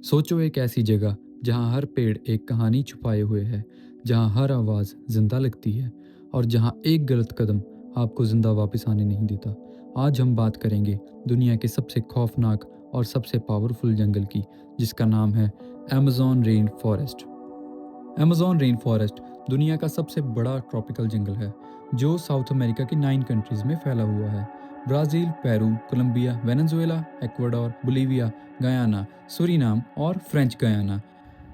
सोचो एक ऐसी जगह जहाँ हर पेड़ एक कहानी छुपाए हुए है, जहाँ हर आवाज़ जिंदा लगती है और जहाँ एक गलत कदम आपको जिंदा वापस आने नहीं देता। आज हम बात करेंगे दुनिया के सबसे खौफनाक और सबसे पावरफुल जंगल की, जिसका नाम है Amazon rain forest. Amazon rain forest दुनिया का सबसे बड़ा ट्रॉपिकल जंगल है, जो साउथ अमेरिका की 9 कंट्रीज में फैला हुआ है। Brazil, Peru, Colombia, Venezuela, Ecuador, Bolivia, Guyana, Suriname और फ्रेंच गयाना।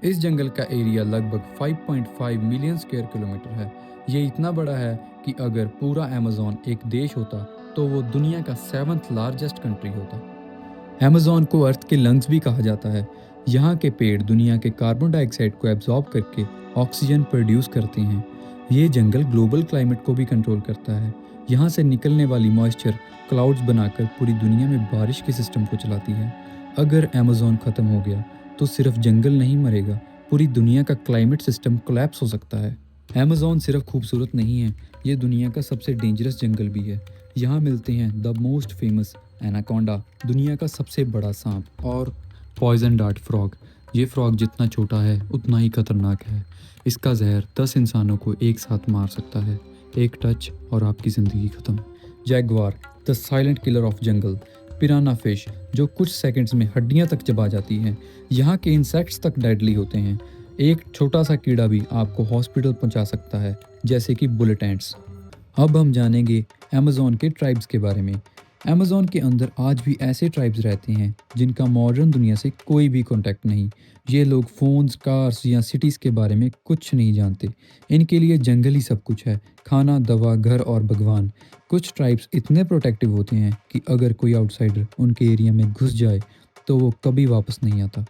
इस जंगल का एरिया लगभग 5.5 मिलियन स्क्वायर किलोमीटर है। ये इतना बड़ा है कि अगर पूरा अमेज़न एक देश होता तो वो दुनिया का 7th लार्जेस्ट कंट्री होता। अमेज़न को अर्थ के लंग्स भी कहा जाता है। यहाँ के पेड़ दुनिया के कार्बन डाइऑक्साइड को एब्जॉर्ब करके ऑक्सीजन प्रोड्यूस करते हैं। ये जंगल ग्लोबल क्लाइमेट को भी कंट्रोल करता है। यहाँ से निकलने वाली मॉइस्चर क्लाउड्स बनाकर पूरी दुनिया में बारिश के सिस्टम को चलाती है। अगर अमेज़न ख़त्म हो गया तो सिर्फ जंगल नहीं मरेगा, पूरी दुनिया का क्लाइमेट सिस्टम कोलैप्स हो सकता है। अमेज़न सिर्फ खूबसूरत नहीं है, ये दुनिया का सबसे डेंजरस जंगल भी है। यहाँ मिलते हैं द मोस्ट फेमस एनाकोंडा, दुनिया का सबसे बड़ा सांप, और पॉइजन डार्ट फ्रॉग। ये फ्रॉग जितना छोटा है उतना ही खतरनाक है। इसका जहर 10 इंसानों को एक साथ मार सकता है। एक टच और आपकी ज़िंदगी ख़त्म। Jaguar, the silent killer of jungle. पिराना fish, जो कुछ सेकंड्स में हड्डियां तक चबा जाती हैं। यहाँ के इंसेक्ट्स तक डेडली होते हैं। एक छोटा सा कीड़ा भी आपको हॉस्पिटल पहुंचा सकता है, जैसे कि बुलेट एंट्स। अब हम जानेंगे अमेज़न के ट्राइब्स के बारे में। अमेज़न के अंदर आज भी ऐसे ट्राइब्स रहते हैं जिनका मॉडर्न दुनिया से कोई भी कांटेक्ट नहीं। ये लोग फ़ोन्स, कार्स या सिटीज़ के बारे में कुछ नहीं जानते। इनके लिए जंगल ही सब कुछ है, खाना, दवा, घर और भगवान। कुछ ट्राइब्स इतने प्रोटेक्टिव होते हैं कि अगर कोई आउटसाइडर उनके एरिया में घुस जाए तो वो कभी वापस नहीं आता।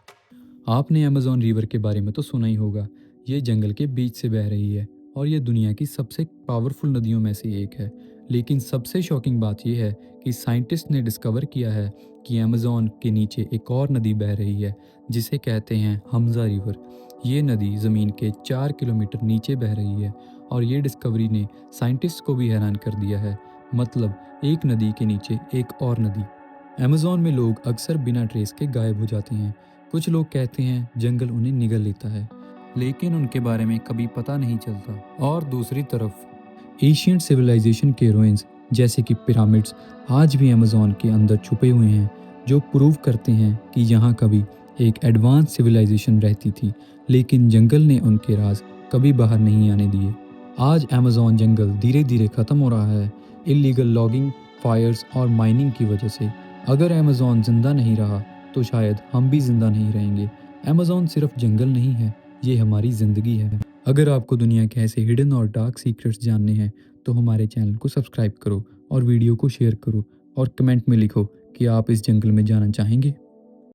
आपने अमेज़न रिवर के बारे में तो सुना ही होगा। ये जंगल के बीच से बह रही है और ये दुनिया की सबसे पावरफुल नदियों में से एक है। लेकिन सबसे शॉकिंग बात यह है कि साइंटिस्ट ने डिस्कवर किया है कि अमेज़न के नीचे एक और नदी बह रही है, जिसे कहते हैं हमजा रिवर। ये नदी ज़मीन के 4 किलोमीटर नीचे बह रही है और ये डिस्कवरी ने साइंटिस्ट को भी हैरान कर दिया है। मतलब एक नदी के नीचे एक और नदी। अमेज़न में लोग अक्सर बिना ट्रेस के गायब हो जाते हैं। कुछ लोग कहते हैं जंगल उन्हें निगल लेता है, लेकिन उनके बारे में कभी पता नहीं चलता। और दूसरी तरफ एशियंट सिविलाइजेशन के रुइंस, जैसे कि पिरामिड्स, आज भी अमेज़न के अंदर छुपे हुए हैं, जो प्रूव करते हैं कि यहाँ कभी एक एडवांस सिविलाइजेशन रहती थी, लेकिन जंगल ने उनके राज कभी बाहर नहीं आने दिए। आज अमेज़न जंगल धीरे धीरे ख़त्म हो रहा है, इलीगल लॉगिंग, फायर्स और माइनिंग की वजह से। अगर अमेज़न जिंदा नहीं रहा तो शायद हम भी जिंदा नहीं रहेंगे। अमेज़न सिर्फ जंगल नहीं है, ये हमारी ज़िंदगी है। अगर आपको दुनिया के ऐसे हिडन और डार्क सीक्रेट्स जानने हैं तो हमारे चैनल को सब्सक्राइब करो और वीडियो को शेयर करो और कमेंट में लिखो कि आप इस जंगल में जाना चाहेंगे।